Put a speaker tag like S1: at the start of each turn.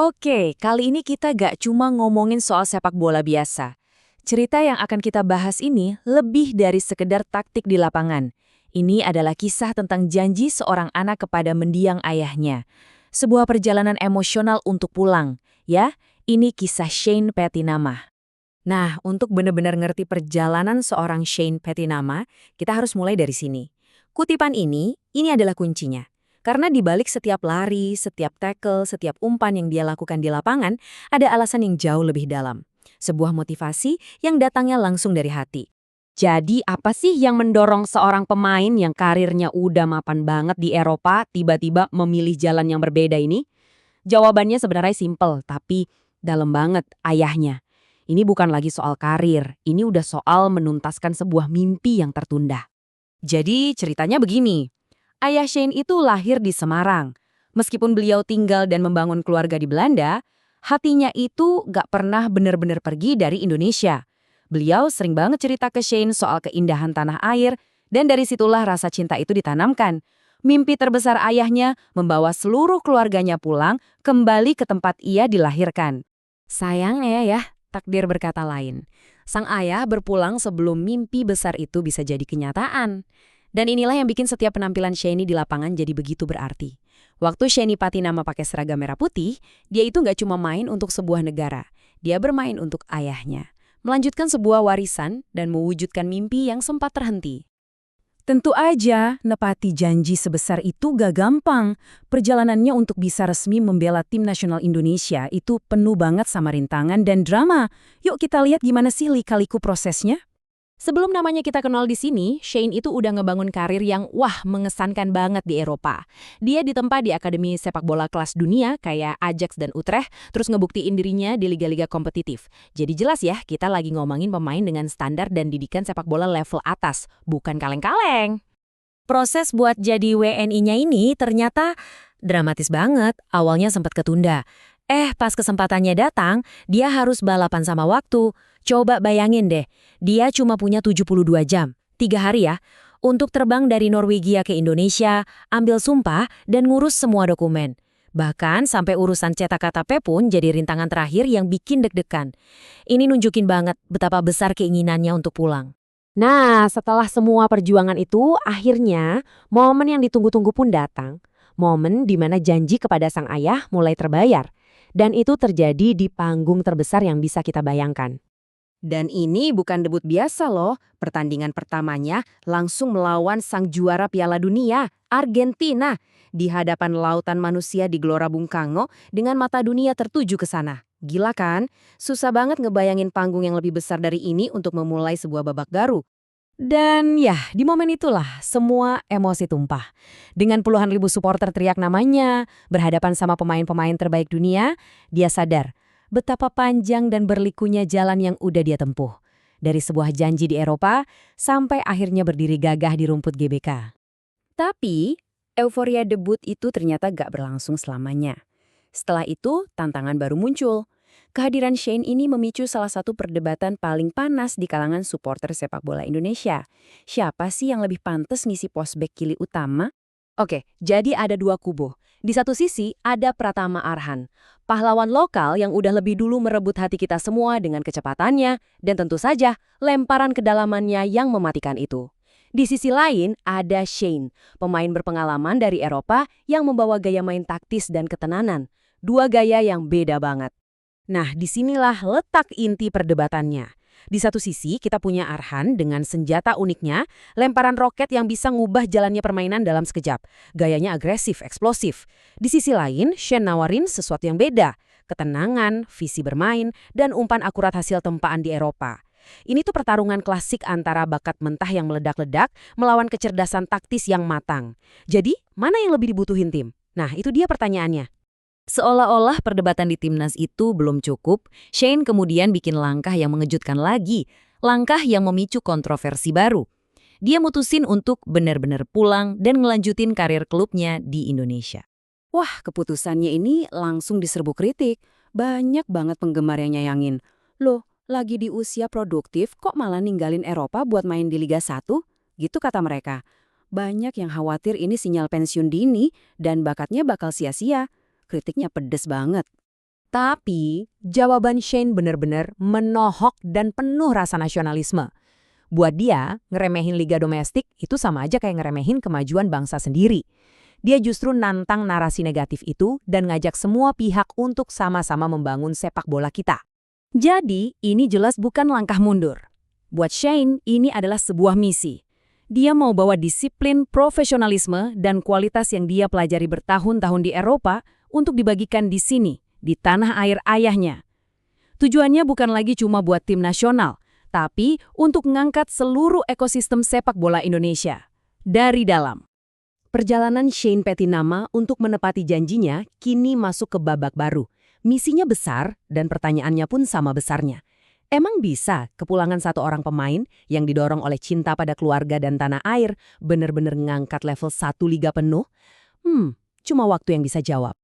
S1: Oke, kali ini kita gak cuma ngomongin soal sepak bola biasa. Cerita yang akan kita bahas ini lebih dari sekedar taktik di lapangan. Ini adalah kisah tentang janji seorang anak kepada mendiang ayahnya. Sebuah perjalanan emosional untuk pulang. Ya, ini kisah Shane Pettinama. Nah, untuk benar-benar ngerti perjalanan seorang Shane Pettinama, kita harus mulai dari sini. Kutipan ini adalah kuncinya. Karena di balik setiap lari, setiap tackle, setiap umpan yang dia lakukan di lapangan, ada alasan yang jauh lebih dalam. Sebuah motivasi yang datangnya langsung dari hati.
S2: Jadi apa sih yang mendorong seorang pemain yang karirnya udah mapan banget di Eropa tiba-tiba memilih jalan yang berbeda ini? Jawabannya sebenarnya simpel, tapi dalam banget ayahnya. Ini bukan lagi soal karir, ini udah soal menuntaskan sebuah mimpi yang tertunda. Jadi ceritanya begini, ayah Shane itu lahir di Semarang. Meskipun beliau tinggal dan membangun keluarga di Belanda, hatinya itu gak pernah benar-benar pergi dari Indonesia. Beliau sering banget cerita ke Shane soal keindahan tanah air, dan dari situlah rasa cinta itu ditanamkan. Mimpi terbesar ayahnya membawa seluruh keluarganya pulang kembali ke tempat ia dilahirkan. Sayangnya ya, takdir berkata lain. Sang ayah berpulang sebelum mimpi besar itu bisa jadi kenyataan. Dan inilah yang bikin setiap penampilan Shane di lapangan jadi begitu berarti. Waktu Shane Pettinama pakai seragam merah putih, dia itu nggak cuma main untuk sebuah negara. Dia bermain untuk ayahnya. Melanjutkan sebuah warisan dan mewujudkan mimpi yang sempat terhenti.
S1: Tentu aja, nepati janji sebesar itu gak gampang. Perjalanannya untuk bisa resmi membela tim nasional Indonesia itu penuh banget sama rintangan dan drama. Yuk kita lihat gimana sih lika-liku prosesnya.
S2: Sebelum namanya kita kenal di sini, Shane itu udah ngebangun karir yang mengesankan banget di Eropa. Dia ditempa di akademi sepak bola kelas dunia kayak Ajax dan Utrecht, terus ngebuktiin dirinya di liga-liga kompetitif. Jadi jelas ya, kita lagi ngomongin pemain dengan standar dan didikan sepak bola level atas, bukan kaleng-kaleng.
S1: Proses buat jadi WNI-nya ini ternyata dramatis banget. Awalnya sempat ketunda. Pas kesempatannya datang, dia harus balapan sama waktu. Coba bayangin deh, dia cuma punya 72 jam, 3 hari ya, untuk terbang dari Norwegia ke Indonesia, ambil sumpah, dan ngurus semua dokumen. Bahkan sampai urusan cetak KTP pun jadi rintangan terakhir yang bikin deg-degan. Ini nunjukin banget betapa besar keinginannya untuk pulang.
S2: Nah, setelah semua perjuangan itu, akhirnya momen yang ditunggu-tunggu pun datang. Momen di mana janji kepada sang ayah mulai terbayar. Dan itu terjadi di panggung terbesar yang bisa kita bayangkan. Dan ini bukan debut biasa loh. Pertandingan pertamanya langsung melawan sang juara Piala Dunia, Argentina. Di hadapan lautan manusia di Gelora Bung Karno dengan mata dunia tertuju ke sana. Gila kan? Susah banget ngebayangin panggung yang lebih besar dari ini untuk memulai sebuah babak baru. Dan ya, di momen itulah semua emosi tumpah. Dengan puluhan ribu supporter teriak namanya, berhadapan sama pemain-pemain terbaik dunia, dia sadar betapa panjang dan berlikunya jalan yang udah dia tempuh. Dari sebuah janji di Eropa, sampai akhirnya berdiri gagah di rumput GBK. Tapi, euforia debut itu ternyata gak berlangsung selamanya. Setelah itu, tantangan baru muncul. Kehadiran Shane ini memicu salah satu perdebatan paling panas di kalangan supporter sepak bola Indonesia. Siapa sih yang lebih pantas ngisi pos bek kiri utama? Oke, jadi ada dua kubu. Di satu sisi ada Pratama Arhan, pahlawan lokal yang udah lebih dulu merebut hati kita semua dengan kecepatannya, dan tentu saja lemparan kedalamannya yang mematikan itu. Di sisi lain ada Shane, pemain berpengalaman dari Eropa yang membawa gaya main taktis dan ketenanan. Dua gaya yang beda banget. Nah, disinilah letak inti perdebatannya. Di satu sisi, kita punya Arhan dengan senjata uniknya, lemparan roket yang bisa ngubah jalannya permainan dalam sekejap. Gayanya agresif, eksplosif. Di sisi lain, Shane nawarin sesuatu yang beda. Ketenangan, visi bermain, dan umpan akurat hasil tempaan di Eropa. Ini tuh pertarungan klasik antara bakat mentah yang meledak-ledak melawan kecerdasan taktis yang matang. Jadi, mana yang lebih dibutuhin tim? Nah, itu dia pertanyaannya. Seolah-olah perdebatan di timnas itu belum cukup, Shane kemudian bikin langkah yang mengejutkan lagi, langkah yang memicu kontroversi baru. Dia mutusin untuk benar-benar pulang dan ngelanjutin karir klubnya di Indonesia. Wah, keputusannya ini langsung diserbu kritik. Banyak banget penggemar yang nyayangin. Loh, lagi di usia produktif kok malah ninggalin Eropa buat main di Liga 1? Gitu kata mereka. Banyak yang khawatir ini sinyal pensiun dini dan bakatnya bakal sia-sia. Kritiknya pedes banget. Tapi, jawaban Shane benar-benar menohok dan penuh rasa nasionalisme. Buat dia, ngeremehin liga domestik itu sama aja kayak ngeremehin kemajuan bangsa sendiri. Dia justru nantang narasi negatif itu dan ngajak semua pihak untuk sama-sama membangun sepak bola kita.
S1: Jadi, ini jelas bukan langkah mundur. Buat Shane, ini adalah sebuah misi. Dia mau bawa disiplin, profesionalisme, dan kualitas yang dia pelajari bertahun-tahun di Eropa untuk dibagikan di sini, di tanah air ayahnya. Tujuannya bukan lagi cuma buat tim nasional, tapi untuk mengangkat seluruh ekosistem sepak bola Indonesia dari dalam.
S2: Perjalanan Shane Petinama untuk menepati janjinya kini masuk ke babak baru. Misinya besar dan pertanyaannya pun sama besarnya. Emang bisa kepulangan satu orang pemain yang didorong oleh cinta pada keluarga dan tanah air benar-benar ngangkat level 1 liga penuh? Cuma waktu yang bisa jawab.